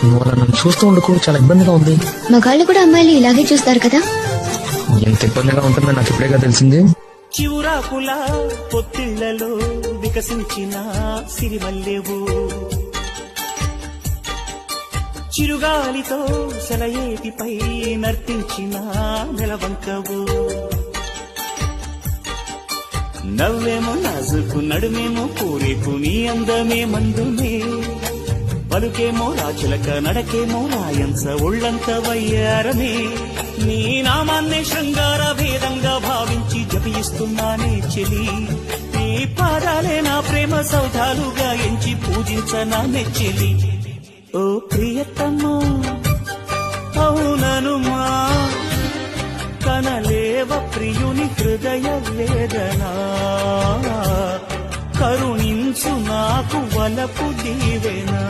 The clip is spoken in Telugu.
నువ్వు అలా నన్ను చూస్తూ ఉండకు, చాలా ఇబ్బందిగా ఉంది. మగాళ్ళు కూడా అమ్మాయిలు ఇలాగే చూస్తారు కదా. ఎంత ఇబ్బందిగా ఉంటుందని నాకు ఇప్పుడేగా తెలిసింది. చివురాకుల పొత్తిళ్లలో వికసించిన సిరిమల్లెవు, చిరుగాలితో సెలయేటిపై నర్తించిన నెలవంకవు, నవ్వేమో నాజుకు నడుమేమో కోరేకు నీ అందమే మందునే, పలుకేమో రాచులక నడకేమో రాయంస ఒళ్ళంత వయ్యారమే, నీ నామాన్నే శృంగార భేదంగా భావించి జపిస్తున్నానే చెలి, నీ పాదాలే నా ప్రేమ సౌధాలుగా ఎంచి పూజించనా నెచ్చెలి. ఓ ప్రియతమ్మా అవుననుమా, కనలేవ ప్రియుని హృదయ వేదనా, కరుణించు నాకు వలపు దీవెనా.